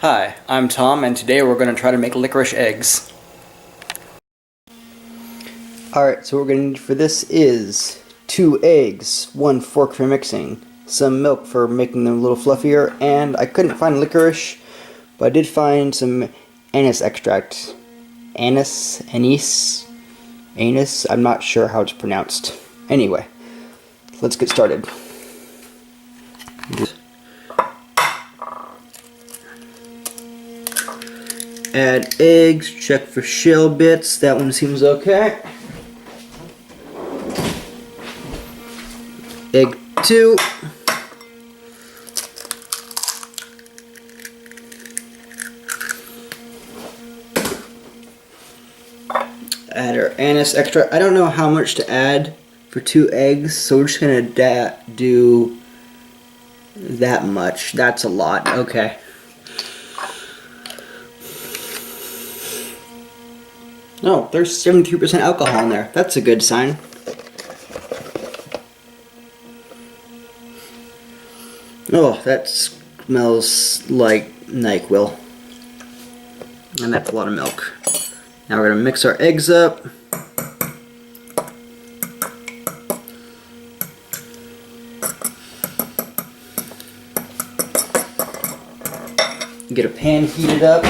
Hi, I'm Tom, and today we're going to try to make licorice eggs. Alright, so what we're going to need for this is 2 eggs, 1 fork for mixing, some milk for making them a little fluffier, and I couldn't find licorice, but I did find some anise extract. Anise, I'm not sure how it's pronounced. Anyway, let's get started. Add eggs, check for shell bits, that one seems okay. Egg 2. Add our anise extra. I don't know how much to add for 2 eggs, so we're just going to do that much. That's a lot, okay. Oh, there's 73% alcohol in there. That's a good sign. Oh, that smells like NyQuil. And that's a lot of milk. Now we're going to mix our eggs up. Get a pan heated up.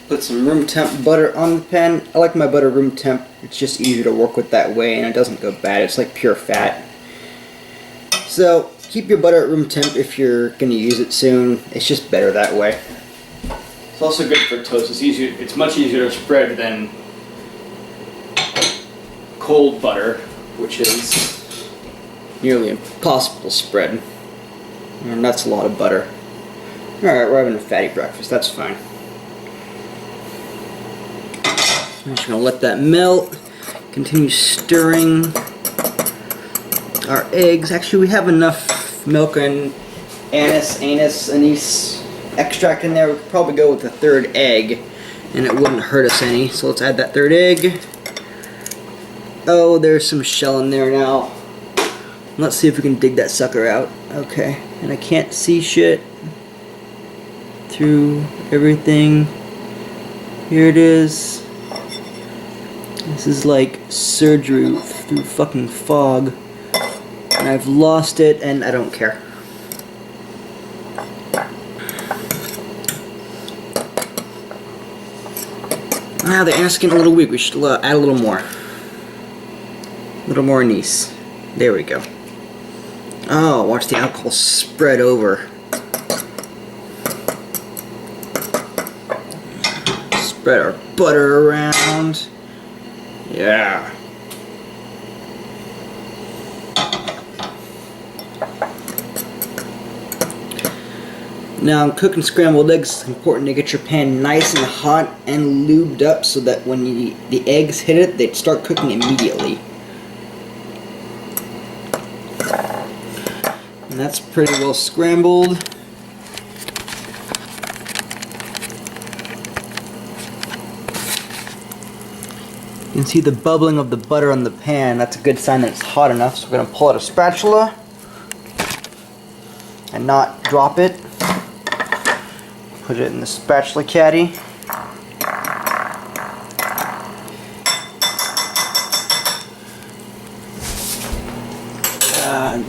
Put some room temp butter on the pan. I like my butter room temp. It's just easier to work with that way and it doesn't go bad. It's like pure fat. So keep your butter at room temp if you're going to use it soon. It's just better that way. It's also good for toast. It's much easier to spread than cold butter, which is nearly impossible to spread. And that's a lot of butter. Alright, we're having a fatty breakfast. That's fine. I'm just going to let that melt. Continue stirring our eggs. Actually, we have enough milk and anise extract in there. We could probably go with a 3rd egg, and it wouldn't hurt us any. So let's add that 3rd egg. Oh, there's some shell in there now. Let's see if we can dig that sucker out. Okay, and I can't see shit through everything. Here it is. This is like surgery through fucking fog. And I've lost it and I don't care. Now the anise is getting a little weak. We should add a little more. A little more anise. There we go. Oh, watch the alcohol spread over. Spread our butter around. Yeah. Now, I'm cooking scrambled eggs. It's important to get your pan nice and hot and lubed up so that when the eggs hit it, they start cooking immediately. And that's pretty well scrambled. You can see the bubbling of the butter on the pan. That's a good sign that it's hot enough. So we're going to pull out a spatula and not drop it. Put it in the spatula caddy.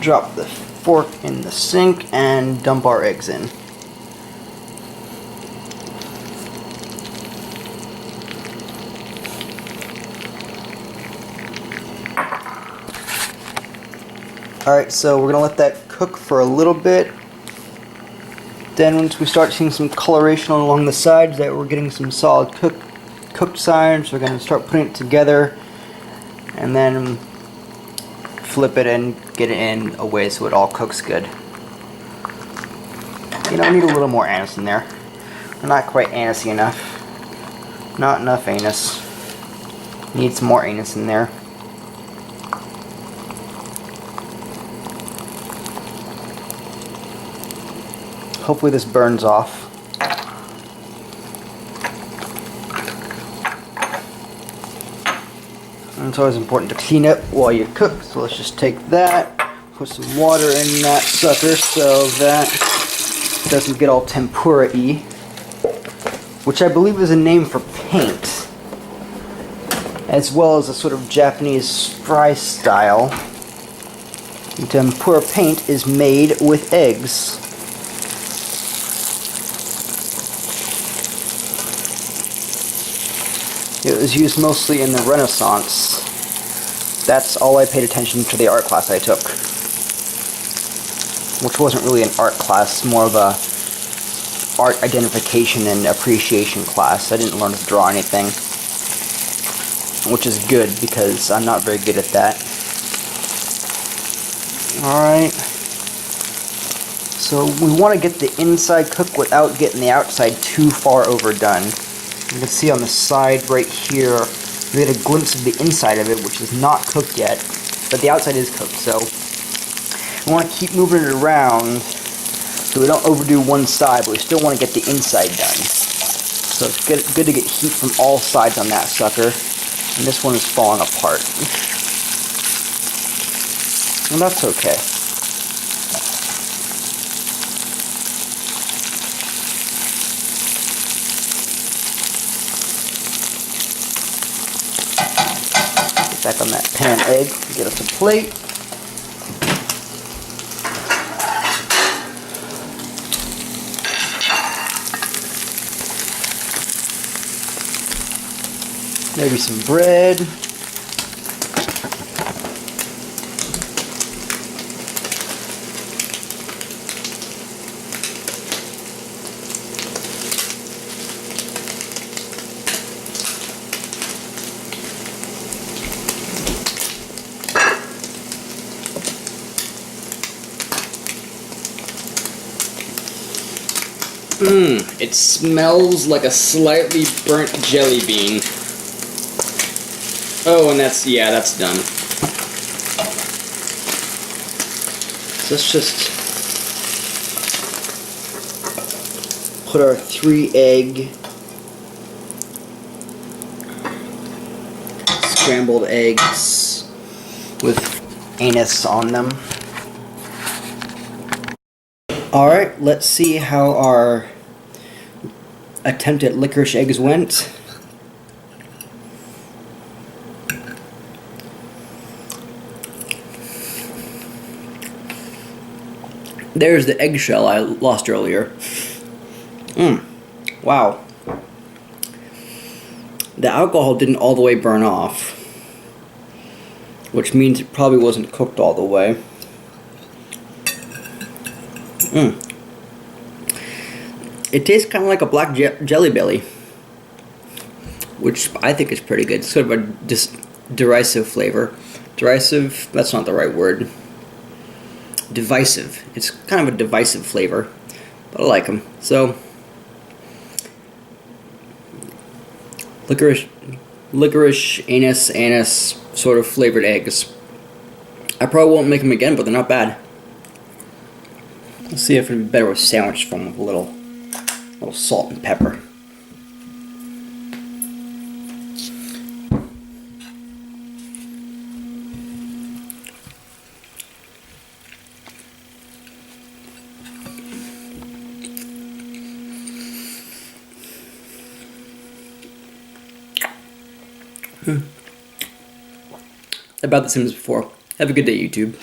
Drop the fork in the sink and dump our eggs in. Alright, so we're going to let that cook for a little bit. Then once we start seeing some coloration along the sides that we're getting some solid cooked signs, we're going to start putting it together and then flip it and get it in a way so it all cooks good. You know, I need a little more anise in there. We're not quite anisey enough. Not enough anise. Need some more anise in there. Hopefully this burns off. And it's always important to clean up while you cook, so let's just take that, put some water in that sucker so that it doesn't get all tempura-y, which I believe is a name for paint, as well as a sort of Japanese fry style. And tempura paint is made with eggs. It was used mostly in the Renaissance. That's all I paid attention to the art class I took. Which wasn't really an art class, more of a art identification and appreciation class. I didn't learn to draw anything. Which is good, because I'm not very good at that. Alright. So we want to get the inside cooked without getting the outside too far overdone. You can see on the side right here, we get a glimpse of the inside of it, which is not cooked yet, but the outside is cooked, so we want to keep moving it around so we don't overdo one side, but we still want to get the inside done. So it's good to get heat from all sides on that sucker, and this one is falling apart. And that's okay. Back on that pan egg, get us a plate. Maybe some bread. It smells like a slightly burnt jelly bean. Oh, and that's done. So let's just put our 3-egg scrambled eggs with anise on them. Alright, let's see how our attempt at licorice eggs went. There's the eggshell I lost earlier. Wow. The alcohol didn't all the way burn off, which means it probably wasn't cooked all the way. It tastes kind of like a black jelly belly, which I think is pretty good. It's sort of a derisive flavor. Derisive, that's not the right word. Divisive. It's kind of a divisive flavor, but I like them. So, licorice, anise sort of flavored eggs. I probably won't make them again, but they're not bad. Let's see if it'd be better with sandwich form with a little salt and pepper. About the same as before. Have a good day, YouTube.